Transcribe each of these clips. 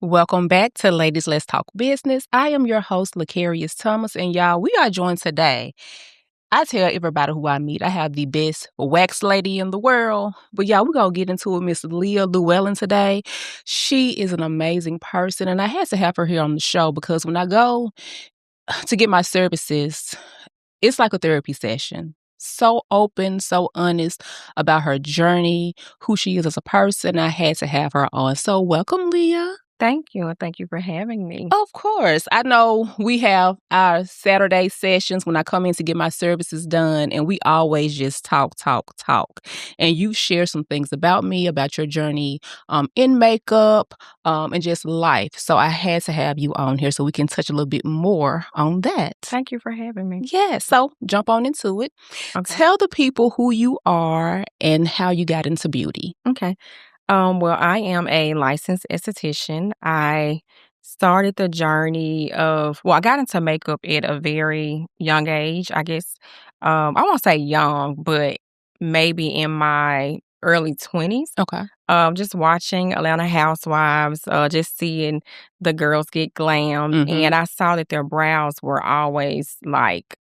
Welcome back to Ladies Let's Talk Business. I am your host, Lakarius Thomas, and y'all, we are joined today. I tell everybody who I meet, I have the best wax lady in the world. But y'all, we're going to get into it, Miss Leah Luellen today. She is an amazing person, and I had to have her here on the show because when I go to get my services, it's like a therapy session. So open, so honest about her journey, who she is as a person. I had to have her on. So welcome, Leah. Thank you, and thank you for having me. Of course. I know we have our Saturday sessions when I come in to get my services done, and we always just talk. And you share some things about me, about your journey in makeup and just life. So I had to have you on here so we can touch a little bit more on that. Thank you for having me. Yeah, so jump on into it. Okay. Tell the people who you are and how you got into beauty. Okay. Well, I am a licensed esthetician. I started the journey I got into makeup at a very young age, I guess. I won't say young, but maybe in my early 20s. Okay. Just watching Atlanta Housewives, just seeing the girls get glammed, and I saw that their brows were always like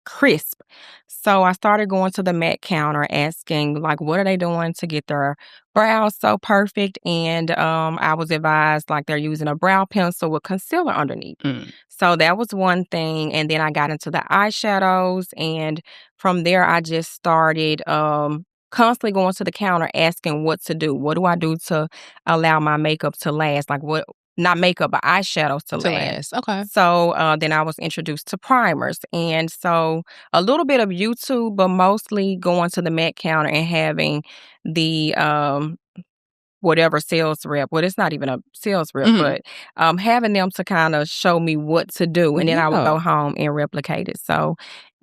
crisp. So I started going to the Met counter asking, like, what are they doing to get their brows so perfect? And I was advised, like, they're using a brow pencil with concealer underneath. So that was one thing. And then I got into the eyeshadows. And from there, I just started constantly going to the counter asking what to do. What do I do to allow my makeup to last? Like, what? Not makeup, but eyeshadows to last. Okay. So then I was introduced to primers. And so a little bit of YouTube, but mostly going to the Met counter and having the whatever sales rep. Well, it's not even a sales rep, but having them to kind of show me what to do. And then I would go home and replicate it. So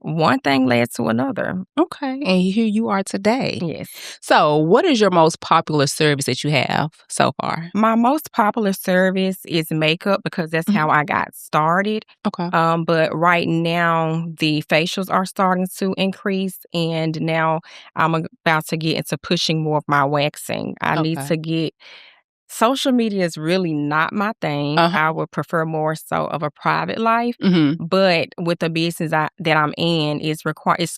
one thing led to another. Okay. And here you are today. Yes. So what is your most popular service that you have so far? My most popular service is makeup because that's how I got started. Okay. But right now the facials are starting to increase, and now I'm about to get into pushing more of my waxing. I need to get social media is really not my thing. I would prefer more so of a private life, but with the business that I'm in, it's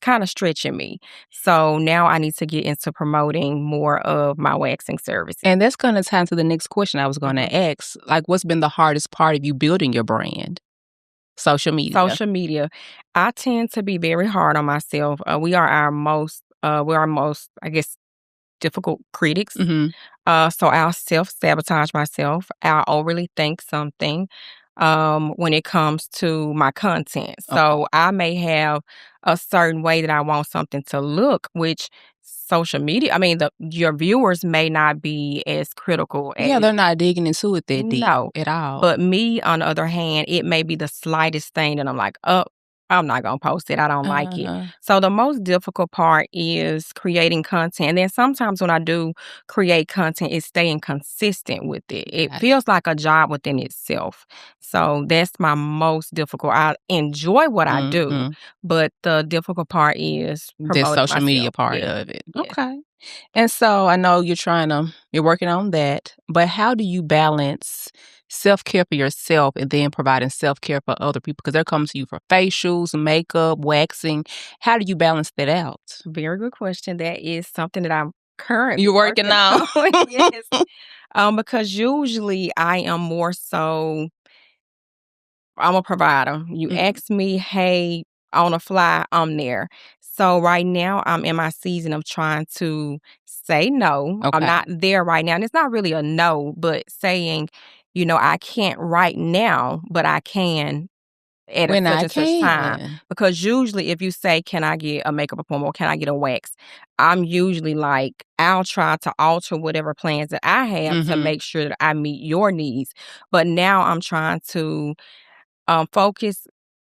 kind of stretching me. So now I need to get into promoting more of my waxing services. And that's going to tie into the next question I was going to ask. Like, what's been the hardest part of you building your brand? Social media. Social media. I tend to be very hard on myself. We're our most, I guess, difficult critics. So I'll self-sabotage myself. I'll overly think something when it comes to my content. So I may have a certain way that I want something to look, which social media, I mean, your viewers may not be as critical as... Yeah, they're not digging into it that deep at all. But me, on the other hand, it may be the slightest thing that I'm like, oh, I'm not going to post it. I don't like it. So the most difficult part is creating content. And then sometimes when I do create content, it's staying consistent with it. It feels like a job within itself. So that's my most difficult. I enjoy what I do, but the difficult part is the social media part of it. Okay. And so I know you're working on that, but how do you balance self-care for yourself and then providing self-care for other people? Because they're coming to you for facials, makeup, waxing. How do you balance that out? Very good question. That is something that I'm currently You're working on. Yes. Because usually I am more so, I'm a provider. You ask me, hey, on a fly, I'm there. So right now I'm in my season of trying to say no. I'm not there right now. And it's not really a no, but saying, I can't right now, but I can at When such and such time. Because usually if you say, can I get a makeup appointment or can I get a wax? I'm usually like, I'll try to alter whatever plans that I have to make sure that I meet your needs. But now I'm trying to focus,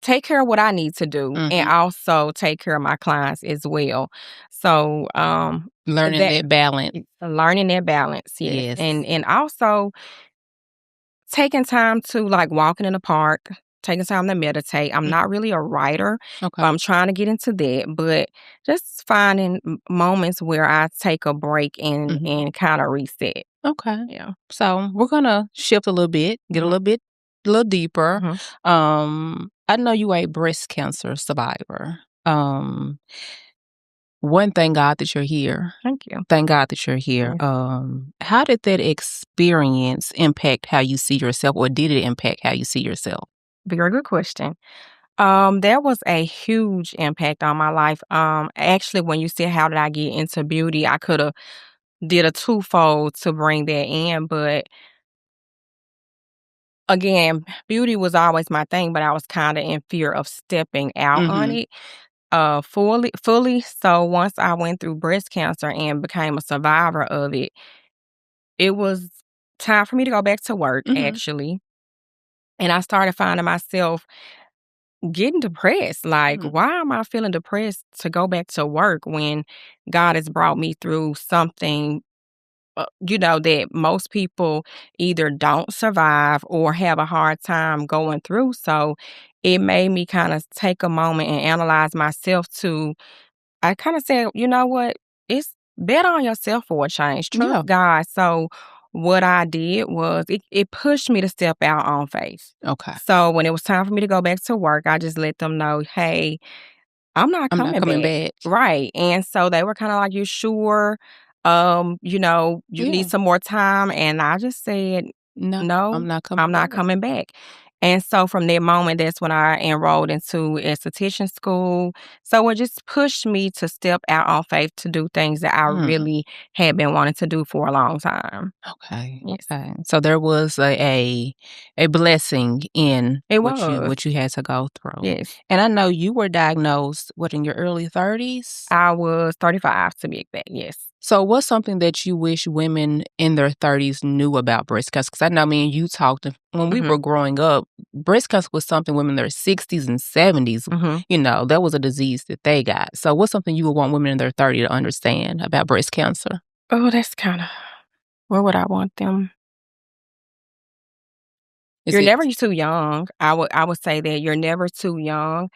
take care of what I need to do, and also take care of my clients as well. So learning that balance. Learning that balance, yes. And also taking time to, like, walking in the park, taking time to meditate. I'm not really a writer. I'm trying to get into that, but just finding moments where I take a break and kind of reset. Okay. Yeah. So we're gonna shift a little bit, get a Mhm. little deeper. Mhm. I know you a breast cancer survivor. One, thank God that you're here. Thank you. Thank God that you're here. Yes. How did that experience impact how you see yourself, or did it impact how you see yourself? Very good question. There was a huge impact on my life. Actually, when you said how did I get into beauty, I could have did a twofold to bring that in, but again, beauty was always my thing, but I was kind of in fear of stepping out on Mhm. it fully. So once I went through breast cancer and became a survivor of it, it was time for me to go back to work Mhm. actually. And I started finding myself getting depressed. Like, Mhm. why am I feeling depressed to go back to work when God has brought me through something, that most people either don't survive or have a hard time going through? So it made me kind of take a moment and analyze myself I kind of said, you know what? It's bet on yourself for a change. Trust Yeah. God. So what I did was it pushed me to step out on faith. Okay. So when it was time for me to go back to work, I just let them know, hey, I'm not I'm not coming coming back. back. Right. And so they were kind of like, you sure? You need Yeah. some more time. And I just said, No, I'm no, not coming I'm not back. coming back. And so from that moment, that's when I enrolled into esthetician school. So it just pushed me to step out on faith to do things that I Mm. really had been wanting to do for a long time. Okay. Yes. Okay. So there was a blessing in It what you was. what you had to go through. Yes. And I know you were diagnosed, what, in your early 30s? I was 35 to be exact. Yes. So what's something that you wish women in their 30s knew about breast cancer? Because I know me and you talked when we Hmm. were growing up, breast cancer was something women in their 60s and 70s, Hmm. that was a disease that they got. So what's something you would want women in their 30s to understand about breast cancer? Oh, that's kind of where would I want them? Is You're it never too young. I would say that you're never too young.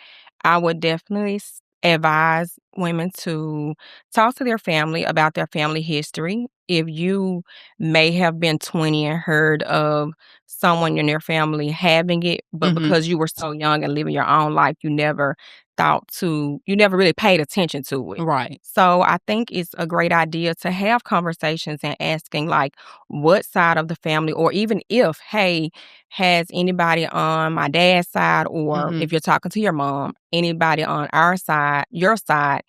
I would definitely advise women to talk to their family about their family history. If you may have been 20 and heard of someone in your family having it, but Mhm. because you were so young and living your own life, you never really paid attention to it. Right. So I think it's a great idea to have conversations and asking like what side of the family, or even if, hey, has anybody on my dad's side, or Mhm. if you're talking to your mom, anybody on our side, your side,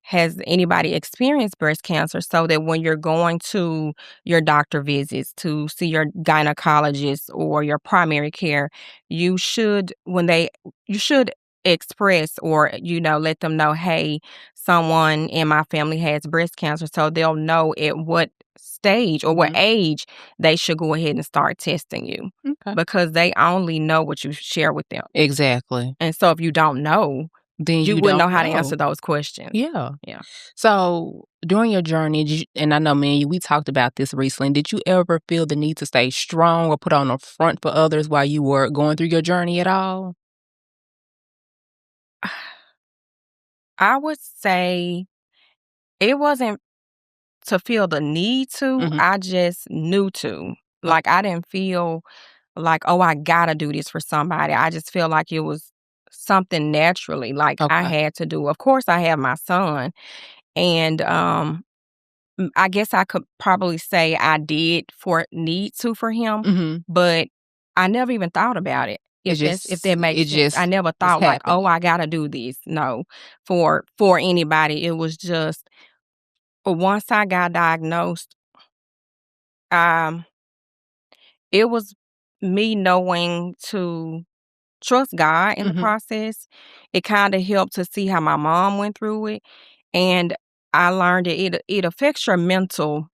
has anybody experienced breast cancer, so that when you're going to your doctor visits to see your gynecologist or your primary care, you should, you should express, or, let them know, hey, someone in my family has breast cancer, so they'll know at what stage or what Mhm. age they should go ahead and start testing you, Okay. because they only know what you share with them. Exactly. And so if you don't know, Then you you wouldn't don't know how to answer know. those questions. Yeah. Yeah. So during your journey, and I know me and you, we talked about this recently, did you ever feel the need to stay strong or put on the front for others while you were going through your journey at all? I would say it wasn't to feel the need to, Mhm. I just knew to. Like, Okay. I didn't feel like, "Oh, I gotta do this for somebody." I just feel like it was something naturally, like, I Okay. had to do. Of course, I have my son, and, I guess I could probably say I did for need to for him, Mhm. but I never even thought about it, if that It makes sense. I just never was thought like, "Oh, happening. I gotta do this." No, for anybody. It was just, but once I got diagnosed, um, it was me knowing to trust God in the Mhm. process. It kinda helped to see how my mom went through it, and I learned that it affects your mental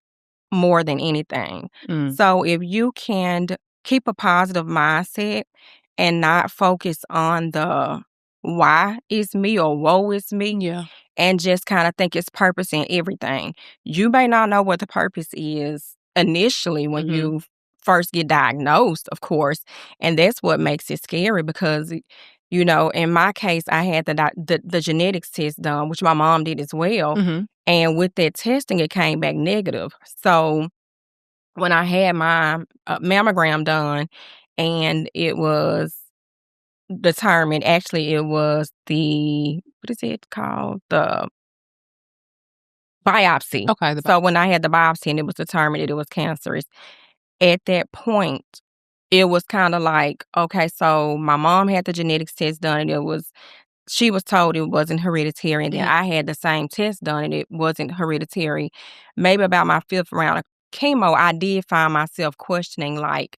more than anything. Mm. So if you can keep a positive mindset and not focus on the why is me or woe is me, Yeah. and just kind of think it's purpose in everything. You may not know what the purpose is initially when Mhm. you first get diagnosed, of course, and that's what makes it scary because in my case, I had the genetics test done, which my mom did as well, Mhm. and with that testing, it came back negative. So when I had my mammogram done, and it was determined, actually, it was what is it called? The biopsy. Okay. So when I had the biopsy and it was determined that it was cancerous, at that point, it was kind of like, okay, so my mom had the genetics test done and she was told it wasn't hereditary, and then I had the same test done and it wasn't hereditary. Maybe about my 5th round of chemo, I did find myself questioning, like,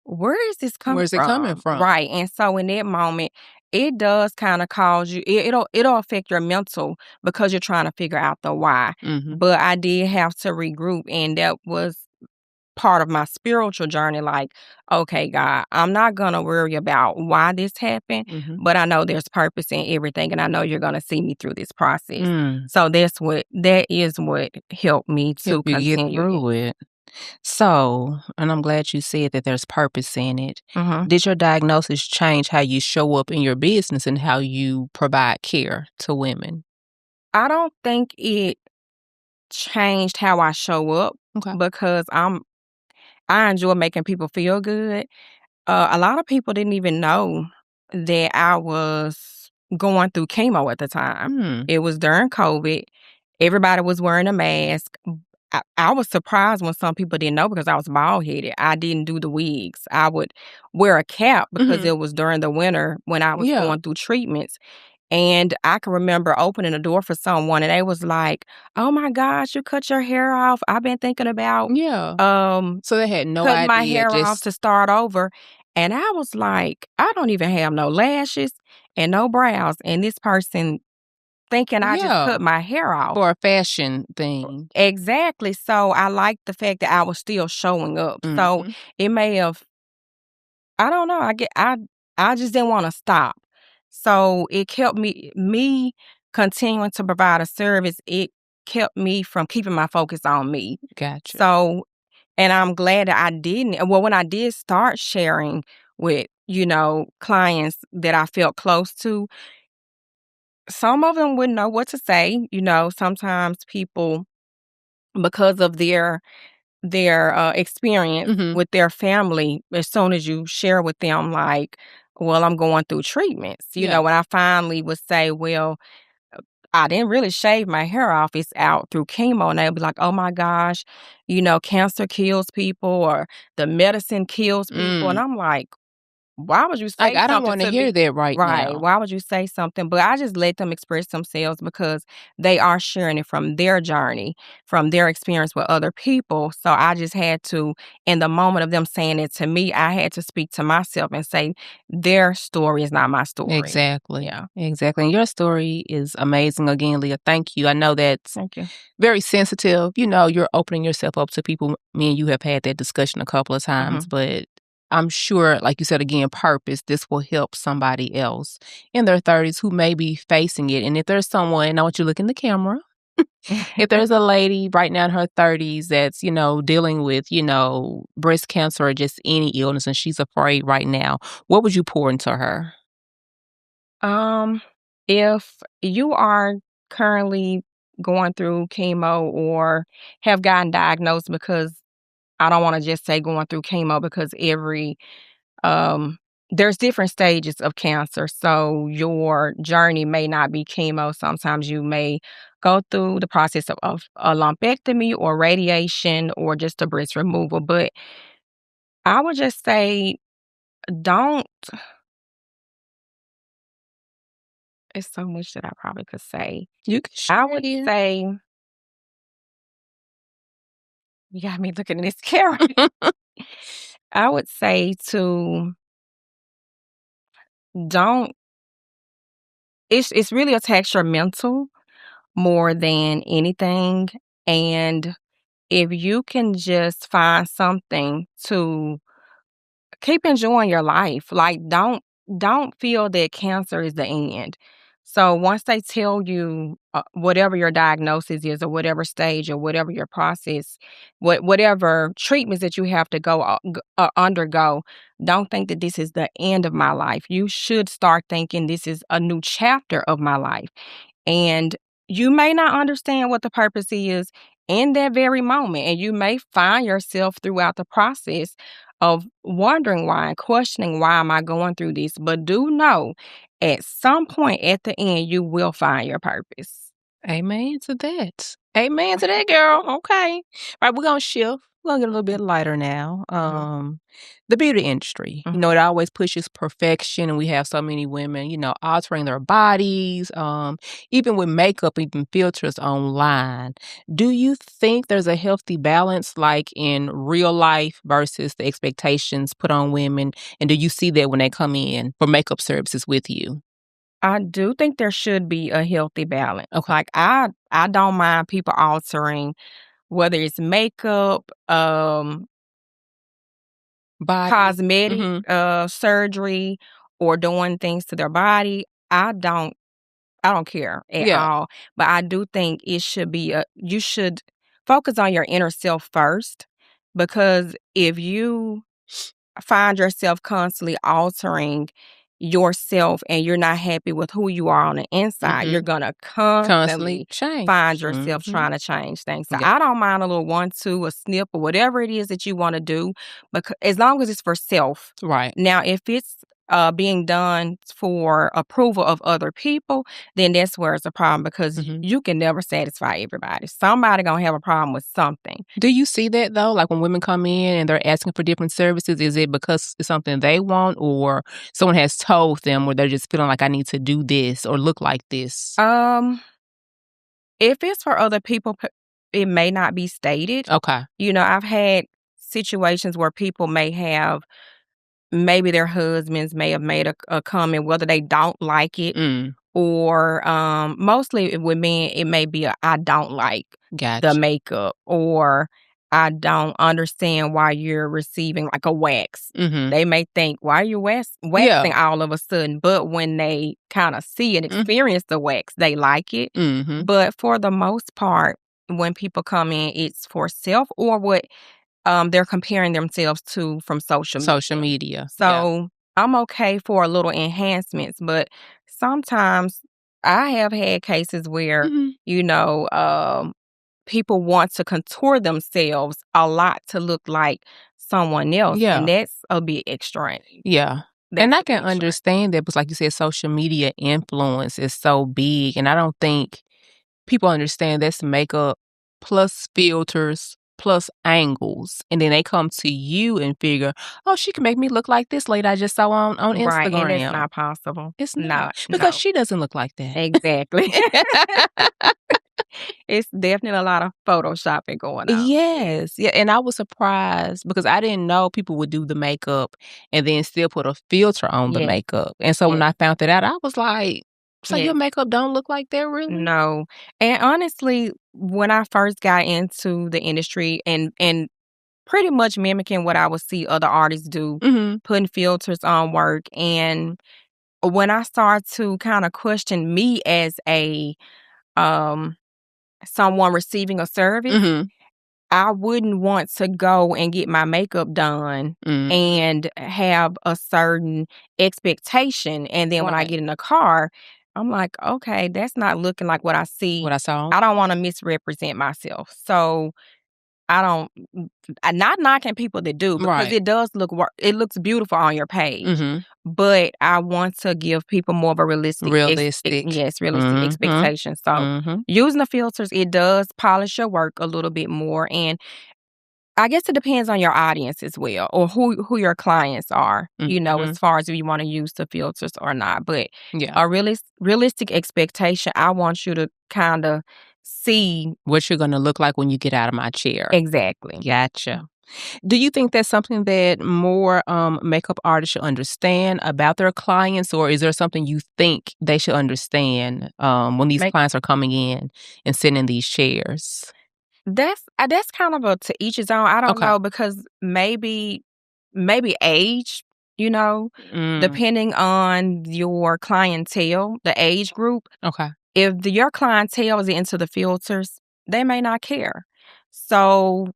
where is this coming Where's it coming from? from? Right. And so in that moment, it does kind of cause you, it'll affect your mental because you're trying to figure out the why. Mm-hmm. But I did have to regroup, and that was part of my spiritual journey. Like, okay, God, I'm not gonna worry about why this happened, Mm-hmm. but I know there's purpose in everything, and I know you're gonna see me through this process. Mm. So that is what helped me to Help you get continue. through it. So, and I'm glad you said that there's purpose in it. Mm-hmm. Did your diagnosis change how you show up in your business and how you provide care to women? I don't think it changed how I show up Okay. because I enjoy making people feel good. A lot of people didn't even know that I was going through chemo at the time. Mm. It was during COVID. Everybody was wearing a mask. I was surprised when some people didn't know because I was bald headed. I didn't do the wigs. I would wear a cap because Mhm. it was during the winter when I was Yeah. going through treatments. And I can remember opening the door for someone and they was like, "Oh my gosh, you cut your hair off. I've been thinking about Yeah. um So they had no cutting my idea, hair off just to start over." And I was like, "I don't even have no lashes and no brows." And this person thinking I just yeah, cut my hair off. for a fashion thing. Exactly. So I liked the fact that I was still showing up. So Mhm. it may have, I don't know, I just didn't want to stop. So it kept me continuing to provide a service. It kept me from keeping my focus on me. Gotcha. So, and I'm glad that I didn't. Well, when I did start sharing with, clients that I felt close to, some of them wouldn't know what to say. Sometimes people, because of their experience Mhm. with their family, as soon as you share with them, like, well, I'm going through treatments, Yeah. when I finally would say, well, I didn't really shave my hair off, it's out through chemo, and they'd be like, oh my gosh, cancer kills people or the medicine kills people. And Mm. I'm like, why would you Like, say I don't something wanna to hear me? that right Right. now. Why would you say something? But I just let them express themselves because they are sharing it from their journey, from their experience with other people. So I just had to, in the moment of them saying it to me, I had to speak to myself and say, their story is not my story. Exactly. Yeah. Exactly, and your story is amazing again, Leah, thank you. I know that's Thank you. very sensitive, you're opening yourself up to people. Me and you have had that discussion a couple of times, Hmm. but I'm sure, like you said again, purpose, this will help somebody else in their 30s who may be facing it, and if there's someone, and I want you to look in the camera, if there's a lady right now in her 30s that's, dealing with, breast cancer or just any illness and she's afraid right now, what would you pour into her? Um, if you are currently going through chemo or have gotten diagnosed, because I don't want to just say going through chemo because um there's different stages of cancer. So your journey may not be chemo. Sometimes you may go through the process of a lumpectomy or radiation or just a breast removal. But I would just say don't, it's so much that I probably could say. You can I share would it. say, you got me looking at this camera. I would say to don't, it's really attacks your mental more than anything. And if you can just find something to keep enjoying your life, like don't feel that cancer is the end. So once they tell you whatever your diagnosis is, or whatever stage, or whatever your process, whatever treatments that you have to undergo, don't think that this is the end of my life. You should start thinking this is a new chapter of my life. And you may not understand what the purpose is in that very moment. And you may find yourself throughout the process of wondering why and questioning why am I going through this. But do know at some point at the end, you will find your purpose. Amen to that. Amen to that, girl. Okay. All right, we're gonna shift. We're gonna get a little bit lighter now. The beauty industry. You know, it always pushes perfection, and we have so many women, you know, altering their bodies, even with makeup, even filters online. Do you think there's a healthy balance, like in real life versus the expectations put on women? And do you see that when they come in for makeup services with you? I do think there should be a healthy balance. Okay. Like I don't mind people altering, whether it's makeup, Body. cosmetic surgery, or doing things to their body. I don't care at Yeah. all. But I do think it should be you should focus on your inner self first, because if you find yourself constantly altering yourself and you're not happy with who you are on the inside, you're gonna Constantly constantly change. find yourself trying to change things. So Yeah. I don't mind a little 1, 2, a snip, or whatever it is that you want to do, because as long as it's for self. Right. Now, if it's being done for approval of other people, then that's where it's a problem, because you can never satisfy everybody. Somebody gonna have a problem with something. Do you see that though? Like when women come in and they're asking for different services, is it because it's something they want, or someone has told them, or they're just feeling like I need to do this or look like this? If it's for other people, it may not be stated. Okay. You know, I've had situations where people may have, maybe their husbands may have made a comment, whether they don't like it, or mostly with men, it may be I don't like the Gotcha. makeup, or I don't understand why you're receiving like a wax. They may think, why are you waxing all of a sudden? But when they kind of see and experience the wax, they like it. But for the most part, when people come in, it's for self or what they're comparing themselves to from social media. So I'm okay for a little enhancements, but sometimes I have had cases where, you know, people want to contour themselves a lot to look like someone else. And that's a bit extreme. Yeah. And I can understand that, because like you said, social media influence is so big. And I don't think people understand that's makeup plus filters plus angles. And then they come to you and figure, oh, she can make me look like this lady I just saw on Instagram. Right, and it's not possible. It's not. not. Because she doesn't look like that. Exactly. It's definitely a lot of photoshopping going on. Yes. Yeah. And I was surprised because I didn't know people would do the makeup and then still put a filter on the makeup. And so when I found that out, I was like, so your makeup don't look like that, really? No. And honestly, when I first got into the industry and pretty much mimicking what I would see other artists do, putting filters on work, and when I start to kind of question me as a someone receiving a service, I wouldn't want to go and get my makeup done and have a certain expectation. And then when I get in the car, I'm like, okay, that's not looking like what I see. What I saw. I don't want to misrepresent myself. So I'm not knocking people that do, because it does it looks beautiful on your page. But I want to give people more of a realistic expectation. So using the filters, it does polish your work a little bit more. And I guess it depends on your audience as well, or who your clients are, you know, as far as if you want to use the filters or not. But a realistic expectation, I want you to kind of see what you're going to look like when you get out of my chair. Exactly. Gotcha. Do you think that's something that more makeup artists should understand about their clients, or is there something you think they should understand when these clients are coming in and sitting in these chairs? That's kind of a to each his own. I don't know, because maybe age, you know, depending on your clientele, the age group. Okay. If your clientele is into the filters, they may not care. So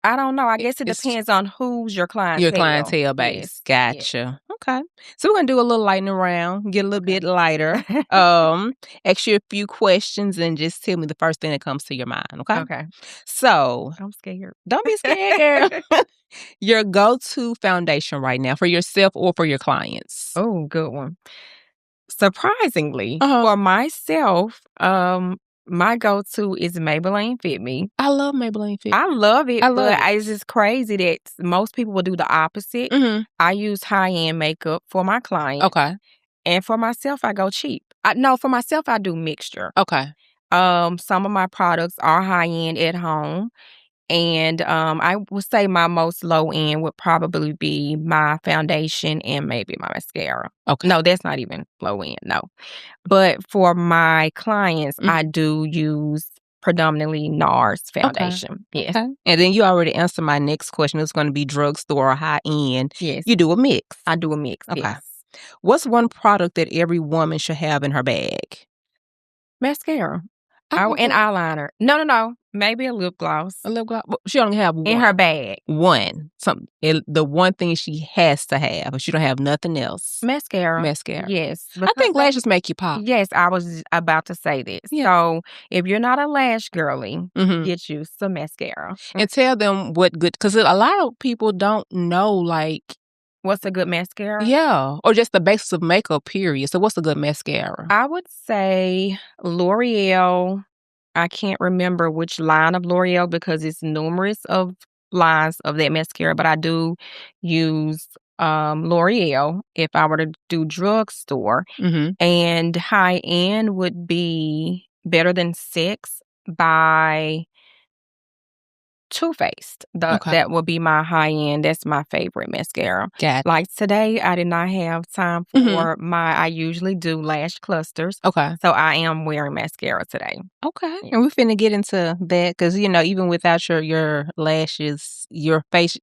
I don't know. I guess it depends on who's your clientele. Your clientele base. Gotcha. Okay. So we're gonna do a little lightning round, get a little bit lighter. Ask you a few questions and just tell me the first thing that comes to your mind, okay? Okay. So I'm scared. don't be scared, girl. Your go-to foundation right now for yourself or for your clients. Oh, good one. Surprisingly, Uh-huh. for myself, my go-to is Maybelline Fit Me. I love Maybelline Fit. I love it, I love but it. it's just crazy that most people will do the opposite. Mhm. I use high-end makeup for my clients, Okay. and for myself, I go cheap. For myself, I do mixture. Okay. Some of my products are high-end at home, and I would say my most low-end would probably be my foundation and maybe my mascara. Okay. No, that's not even low-end, no. But for my clients, I do use predominantly NARS Okay. foundation. Yes. Okay. And then you already answered my next question. It's gonna be drugstore or high end. Yes. You do a mix. I do a mix. Okay. Yes. What's one product that every woman should have in her bag? Mascara. Oh, And okay. eyeliner. No. Maybe a lip gloss A lip gloss. Well, she only have one. in her bag. One. The one thing she has to have, but she don't have nothing else. Mascara. Mascara. Yes. I think lashes make you pop. Yes, I was about to say this. Yeah. So if you're not a lash girly, Mhm. get you some mascara. And tell them what good, because a lot of people don't know, like, What's a good mascara? yeah, or just the basics of makeup, period. So what's a good mascara? I would say L'Oreal. I can't remember which line of L'Oreal because it's numerous of lines of that mascara, but I do use L'Oreal if I were to do drugstore. Mhm. And high end would be Better Than Sex by Too Faced. Okay. That would be my high end. That's my favorite mascara. Got it. Like today, I did not have time for I usually do lash clusters. Okay. So I am wearing mascara today. Okay. Yeah. And we're finna get into that because, even without your lashes, your face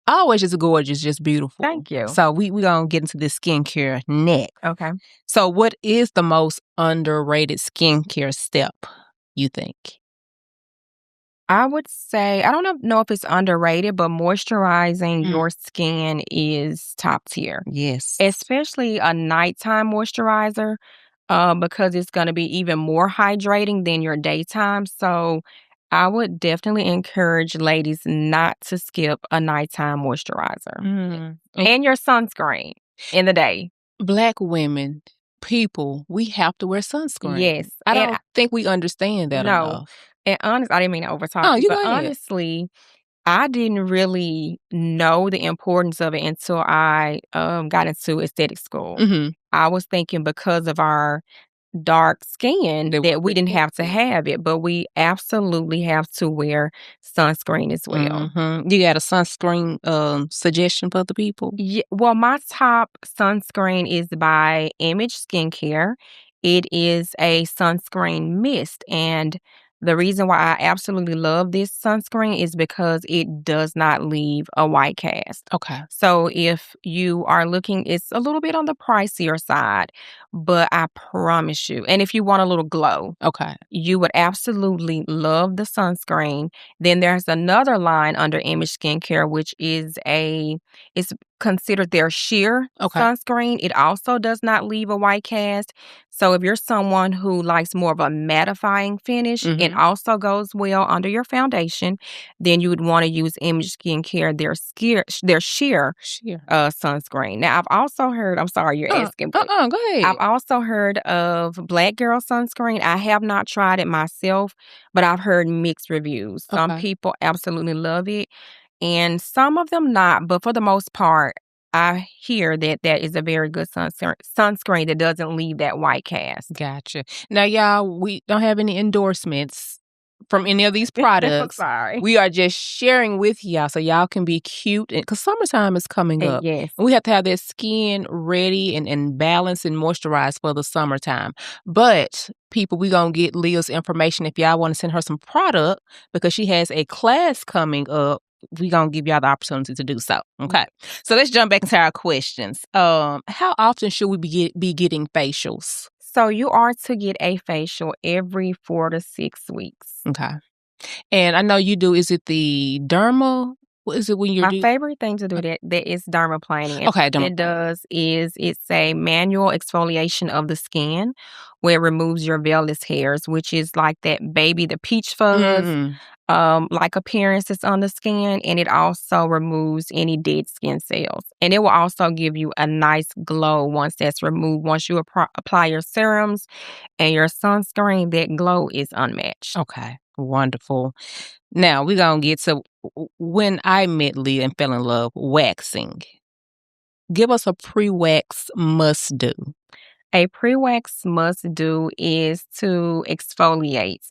always just gorgeous, just beautiful. Thank you. So we gonna get into this skincare next. Okay. So what is the most underrated skincare step, you think? I would say, I don't know if it's underrated, but moisturizing your skin is top tier. Yes. Especially a nighttime moisturizer, because it's gonna be even more hydrating than your daytime. So I would definitely encourage ladies not to skip a nighttime moisturizer. Mm. And your sunscreen in the day. Black women, people, we have to wear sunscreen. Yes. I don't think we understand that No. enough. And I didn't mean to overtalk Oh, you, you but go ahead. honestly, I didn't really know the importance of it until I got into aesthetic school. Mhm. I was thinking because of our dark skin That that we we didn't have to can't have it, but we absolutely have to wear sunscreen as well. Mhm. You got a sunscreen suggestion for the people? Yeah, well, my top sunscreen is by Image Skincare. It is a sunscreen mist, and the reason why I absolutely love this sunscreen is because it does not leave a white cast. Okay. So if you are looking, it's a little bit on the pricier side, but I promise you, and if you want a little glow, Okay. you would absolutely love the sunscreen. Then there's another line under Image Skincare, which is it's considered their sheer Okay. sunscreen. It also does not leave a white cast. So if you're someone who likes more of a mattifying finish, it also goes well under your foundation, then you would want to use Image Skincare, their sheer Sure. sunscreen. Now, I've also heard, I'm sorry, you're asking, but Go ahead. I've also heard of Black Girl sunscreen. I have not tried it myself, but I've heard mixed reviews. Some Okay. people absolutely love it, and some of them not. But for the most part, I hear that that is a very good sunscreen that doesn't leave that white cast. Gotcha. Now, y'all, we don't have any endorsements from any of these products. Sorry. We are just sharing with y'all so y'all can be cute, because summertime is coming up. Yes. And we have to have that skin ready and balanced and moisturized for the summertime. But people, we gonna get Leah's information if y'all want to send her some product, because she has a class coming up. We gonna give y'all the opportunity to do so. Okay. So let's jump back into our questions. How often should we be getting facials? So you are to get a facial every 4 to 6 weeks. Okay. And I know you do, is it the derma What is it when you're My favorite thing to do that is dermaplaning, and Okay, what it does is it's a manual exfoliation of the skin where it removes your vellus hairs, which is like that baby, the peach fuzz, Mm. like appearance that's on the skin, and it also removes any dead skin cells. And it will also give you a nice glow once that's removed. Once you apply your serums and your sunscreen, that glow is unmatched. Okay, wonderful. Now we're gonna get to when I met Leah and fell in love, waxing. Give us a pre-wax must do. A pre-wax must-do is to exfoliate,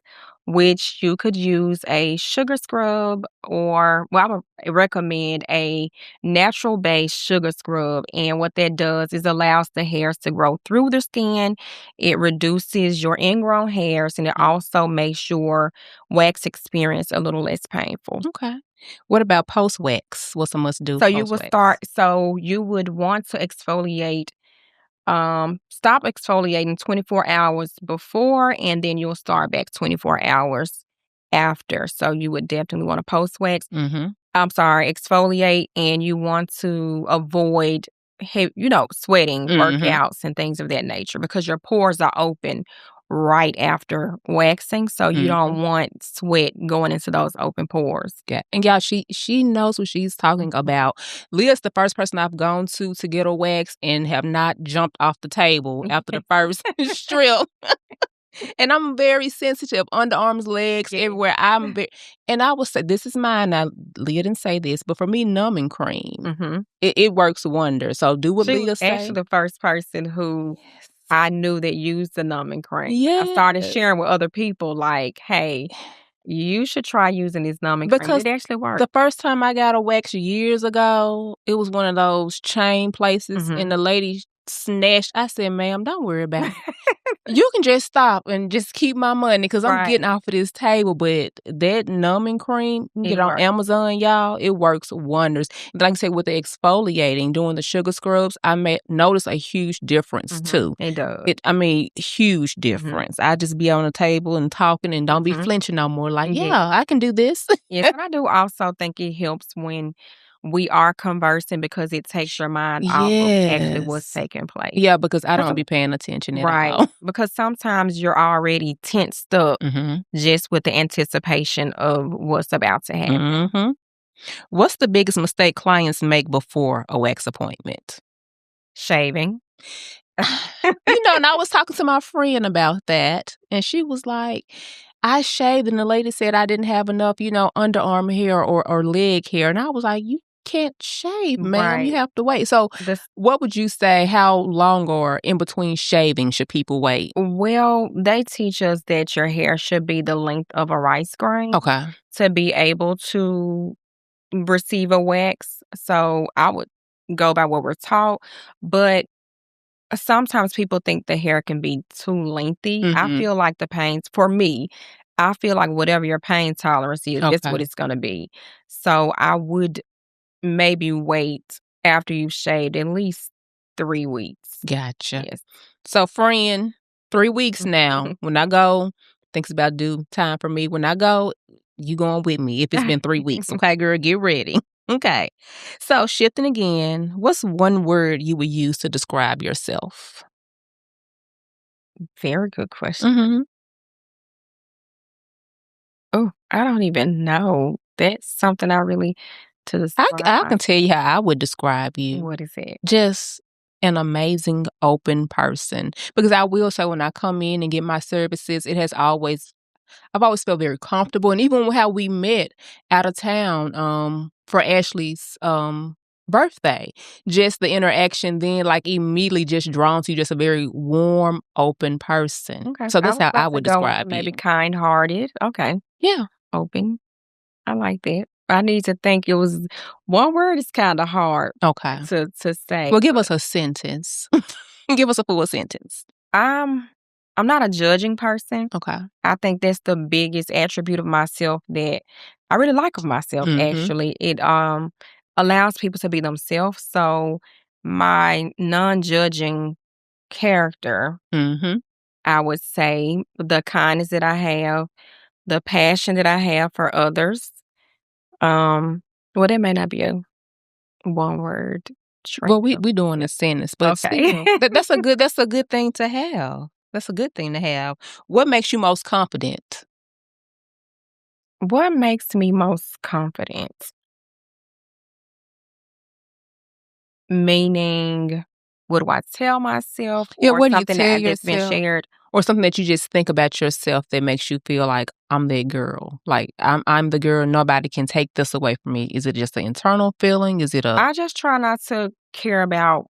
which you could use a sugar scrub or well, I would recommend a natural-based sugar scrub, and what that does is allows the hairs to grow through the skin. It reduces your ingrown hairs, and it also makes your wax experience a little less painful. Okay. What about post-wax? What's a must do post-wax? So you would want to exfoliate stop exfoliating 24 hours before, and then you'll start back 24 hours after. So you would definitely want to post wax. Mm-hmm. I'm sorry, exfoliate, and you want to avoid, sweating, Mm-hmm. workouts, and things of that nature because your pores are open right after waxing. So you Mm-hmm. don't want sweat going into those open pores. Yeah. And y'all, she knows what she's talking about. Leah's the first person I've gone to get a wax and have not jumped off the table after the first strip. And I'm very sensitive, underarms, legs, Yeah. everywhere. And I would say this is mine. Now, Leah didn't say this, but for me, numbing cream, Mm-hmm. it works wonders. So do what She was Leah say. actually the first person who Yes. I knew that used the numbing cream. I started Yes. sharing with other people like, "Hey, you should try using this numbing cream." Because It actually worked. the first time I got a wax years ago, it was one of those chain places, and Mhm. the lady snatched. I said, "Ma'am, don't worry about it. You can just stop and just keep my money because I'm Right. getting off of this table." But that numbing cream, you can get It on worked. Amazon, y'all. It works wonders. And like I said, with the exfoliating, doing the sugar scrubs, I may notice a huge difference Mhm. too. It does. Huge Mhm. difference. I just be on the table and talking and don't be Mhm. flinching no more. Like, Yeah. yeah, I can do this. Yes, and I do also think it helps when we are conversing because it takes your mind off of actually what's Yes. taking place. Yeah, because I 'Cause don't some be paying attention at Right, all. because sometimes you're already tensed up Mhm. just with the anticipation of what's about to happen. Mhm. What's the biggest mistake clients make before a wax appointment? Shaving. And I was talking to my friend about that, and she was like, "I shaved," and the lady said I didn't have enough, underarm hair or leg hair, and I was like, "You can't shave, ma'am. You Right. have to wait." So, This what would you say? How long or in between shaving should people wait? Well, they teach us that your hair should be the length of a rice grain Okay. to be able to receive a wax. So I would go by what we're taught, but sometimes people think the hair can be too lengthy. I Mhm. feel like the pains for me, I feel like whatever your pain tolerance is, that's Okay. what it's gonna be. So I would maybe wait after you've shaved at least 3 weeks. Gotcha. Yes. So, friend, 3 weeks now. When I go, thinks about due time for me. When I go, you going with me if it's been 3 weeks. Okay, girl, get ready. Okay. So, shifting again, what's one word you would use to describe yourself? Very good question. Mhm. Oh, I don't even know. That's something I really to I describe. can tell you how I would describe you. What is it? Just an amazing open person. Because I will say when I come in and get my services, I've always felt very comfortable, and even how we met out of town, for Ashley's, birthday, just the interaction then, like, immediately just drawn to you, just a very warm, open person. Okay. So I that's was how I about to would go into describe you. maybe kind-hearted. Okay. Yeah. Open. I like that. I need to think. It was one word is kinda hard Okay. to say, Well, give but us a sentence. Give us a full sentence. I'm I'm not a judging person. Okay. I think that's the biggest attribute of myself that I really like of myself, Mhm. actually. It allows people to be themselves. So my non-judging character, Mhm. I would say the kindness that I have, the passion that I have for others, um, Well, that may not be a one-word trait. Well, we doing a sentence, but Okay. still, that's a good thing to have. That's a good thing to have. What makes you most confident? What makes me most confident? Meaning, what do I tell myself Yeah, or what do you something tell that's been yourself? shared? Or something that you just think about yourself that makes you feel like I'm that girl. Like I'm the girl, nobody can take this away from me. Is it just an internal feeling? Is it a I just try not to care about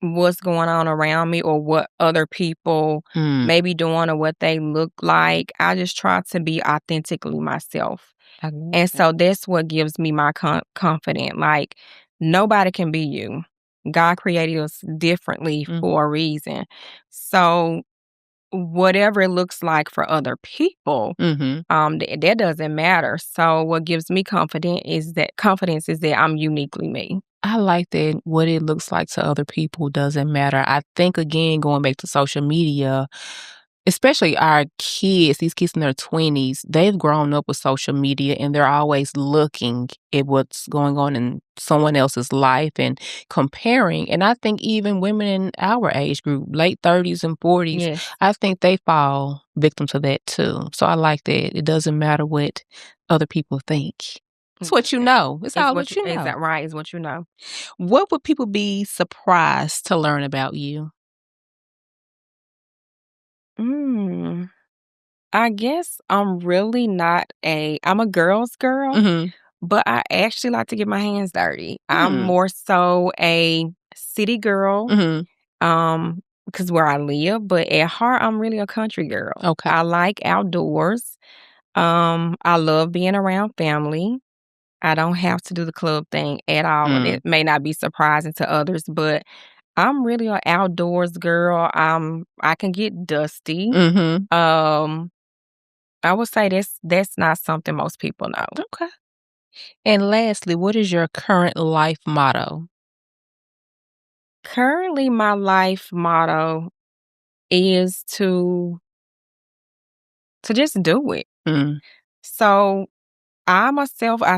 what's going on around me or what other people mm, may be doing or what they look like. I just try to be authentically myself. I love And that. so that's what gives me my confidence. Like, nobody can be you. God created us differently Mm, for a reason. So, whatever it looks like for other people, mm-hmm. that doesn't matter. So, what gives me confidence is that I'm uniquely me. I like that what it looks like to other people doesn't matter. I think again, going back to social media, especially our kids, these kids in their 20s, they've grown up with social media and they're always looking at what's going on in someone else's life and comparing. And I think even women in our age group, late 30s and 40s, Yes. I think they fall victim to that too. So I like that. It doesn't matter what other people think. It's what you know. It's all what you Is know. that right? Is what you know. What would people be surprised to learn about you? Mm. I guess I'm a girl's girl, Mhm. but I actually like to get my hands dirty. I'm Mm. more so a city girl, Mhm. because where I live, but at heart, I'm really a country girl. Okay. I like outdoors. I love being around family. I don't have to do the club thing at all, and Mm. it may not be surprising to others, but I'm really an outdoors girl. I can get dusty. Mhm. Um, I would say that's not something most people know. Okay. And lastly, what is your current life motto? Currently, my life motto is to just do it. Mm. So I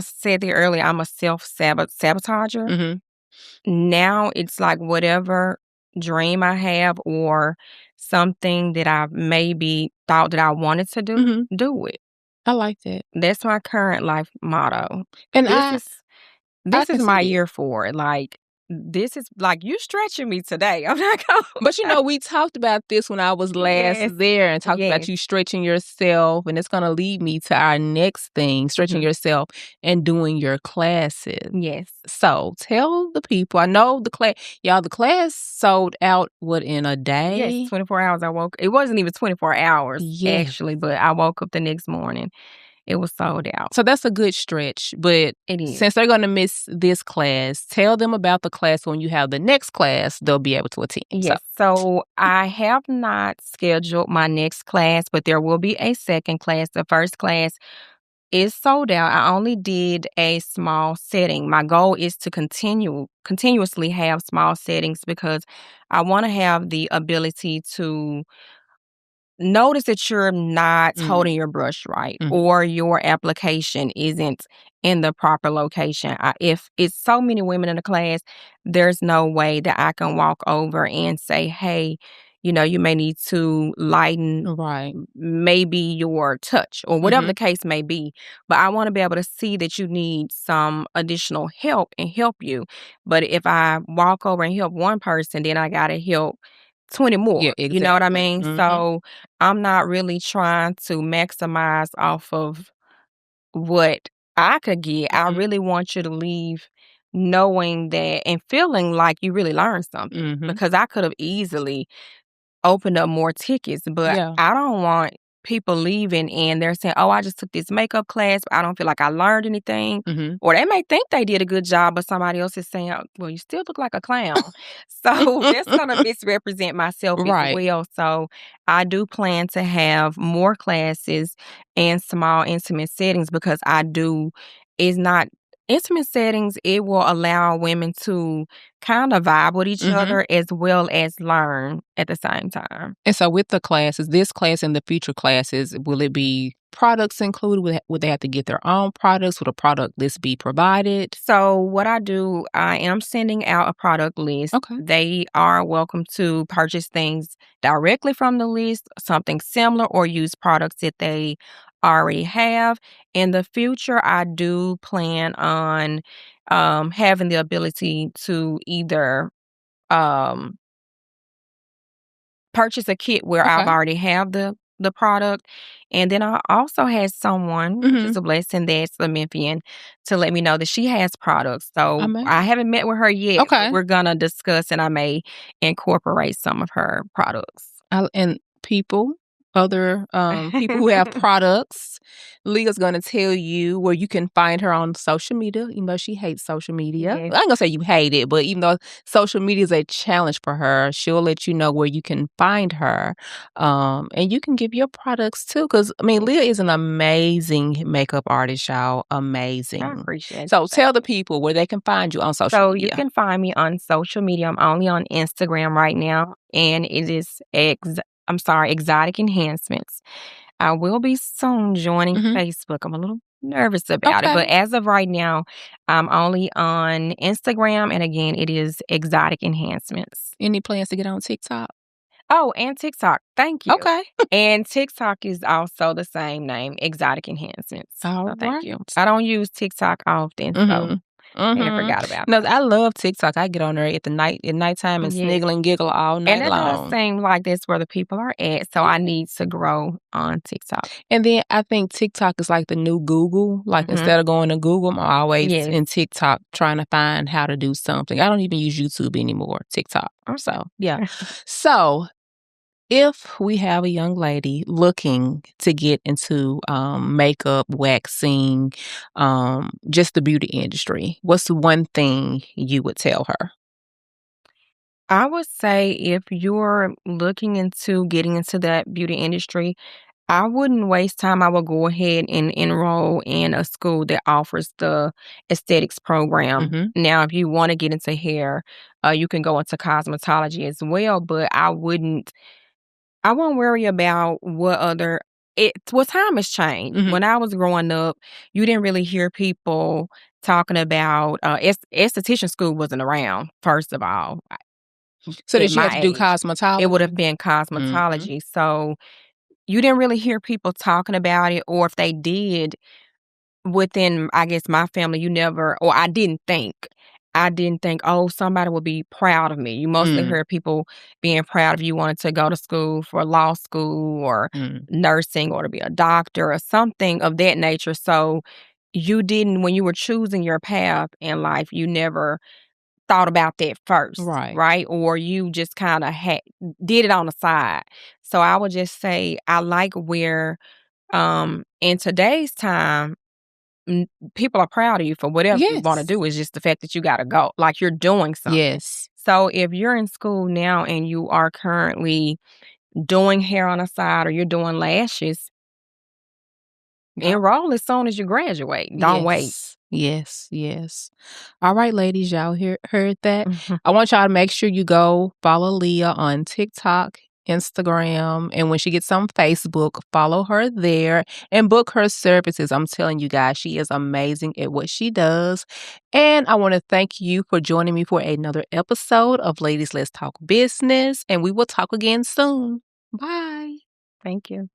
said it earlier, I'm a self sabotager. Mhm. Now it's like whatever dream I have or something that I maybe thought that I wanted to Mhm. do it. I like that. That's my current life motto. And This is I This can is see my that. year for it, like, this is like, you stretching me today, I'm not gonna But, lie. we talked about this when I was last Yes, there and talked about yes, you stretching yourself, and it's gonna lead me to our next thing, stretching mhm, yourself and doing your classes. yes, So, tell the people I know the class sold out, what, in a yes, day? 24 hours it wasn't even 24 hours, Yes. actually, but I woke up the next morning, it was sold out. So that's a good stretch, but It is. since they're gonna miss this class, tell them about the class when you have the next class they'll be able to attend. So Yes, so I have not scheduled my next class, but there will be a second class. The first class is sold out. I only did a small setting. My goal is to continuously have small settings because I want to have the ability to notice that you're not mm, holding your brush right mhm, or your application isn't in the proper location. If it's so many women in the class, there's no way that I can walk over and say, hey, you may need to lighten right. maybe your touch or whatever the Mhm, case may be. But I want to be able to see that you need some additional help and help you. But if I walk over and help one person, then I got to help 20 yeah, more. You know what I exactly. mean? Mhm, So I'm not really trying to maximize off of what I could get. I mhm, really want you to leave knowing that and feeling like you really learned something mhm, because I could have easily opened up more tickets, but yeah, I don't want people leaving and they're saying, "Oh, I just took this makeup class, but I don't feel like I learned anything." mhm. Or they may think they did a good job, but somebody else is saying, "Oh, well, you still look like a clown." So that's gonna misrepresent myself as Right. well. So I do plan to have more classes and small intimate settings because I do. It's not. Intimate settings, it will allow women to kinda vibe with each other as well as learn at the same time. And so with the classes, this class and the future classes, will it be products included? Would they have to get their own products? Would a product list be provided? So what I do, I am sending out a product list. Okay. They are welcome to purchase things directly from the list, something similar, or use products that they already have. In the future, I do plan on having the ability to either um, purchase a kit where I've Okay. already have the product, and then I also had someone, which is a blessing, that's a Memphian, to let me know that she has products. So I Amazing. haven't met with her yet, but Okay. we're gonna discuss, and I may incorporate some of her products. And people, other people who have products, Leah's gonna tell you where you can find her on social media, even though she hates social media. I Yes, ain't gonna say you hate it, but even though social media is a challenge for her, she'll let you know where you can find her. And you can give your products too. Because I mean, Leah is an amazing makeup artist, y'all. I Amazing. appreciate So that. tell the people where they can find you on social So you media. can find me on social media. I'm only on Instagram right now, and it is Exotic Enhancements. I will be soon joining Hmm. Facebook. I'm a little nervous about it, but Okay. as of right now, I'm only on Instagram, and again, it is Exotic Enhancements. Any plans to get on TikTok? Oh, and TikTok. Thank you. Okay. And TikTok is also the same name, Exotic Enhancements. All So thank right. you. I don't use TikTok often, so Mhm. I had Mhm. forgot about No, that. I love TikTok. I get on there at nighttime and Yes. sniggle and giggle all And night it does long. seem like that's where the people are at, so I need to grow on TikTok. And then I think TikTok is like the new Google. Like Mhm. instead of going to Google, I'm always Yes. in TikTok trying to find how to do something. I don't even use YouTube anymore. TikTok. Okay. So yeah. So if we have a young lady looking to get into makeup, waxing, just the beauty industry, what's the one thing you would tell her? I would say if you're looking into getting into that beauty industry, I wouldn't waste time. I would go ahead and enroll in a school that offers the aesthetics program. Mhm. Now, if you want to get into hair, you can go into cosmetology as well, but I won't worry about time has changed. Mhm. When I was growing up, you didn't really hear people talking about esthetician school wasn't around, first of all, So at did you have my to do age. It would cosmetology? have been Mhm. cosmetology. So you didn't really hear people talking about it, or if they did, within, I guess, my family, you never, or I didn't think, "Oh, somebody will be proud of me." You mostly Mm, heard people being proud of you wanting to go to school for law school or mm. nursing or to be a doctor or something of that nature. So you didn't, when you were choosing your path in life, you never thought about that first, Right. right? Or you just kinda did it on the side. So I would just say I like where, in today's time, N people are proud of you for whatever you wanna Yes. do. It's just the fact that you gotta go, like, you're doing something. Yes. So, if you're in school now and you are currently doing hair on the side or you're doing lashes, Yep. enroll as soon as you graduate. Don't wait. Yes. Yes. Yes. All right, ladies, y'all heard that? Mhm. I want y'all to make sure you go follow Leah on TikTok, Instagram, and when she gets on Facebook, follow her there and book her services. I'm telling you guys, she is amazing at what she does. And I want to thank you for joining me for another episode of Ladies Let's Talk Business, and we will talk again soon. Bye. Thank you.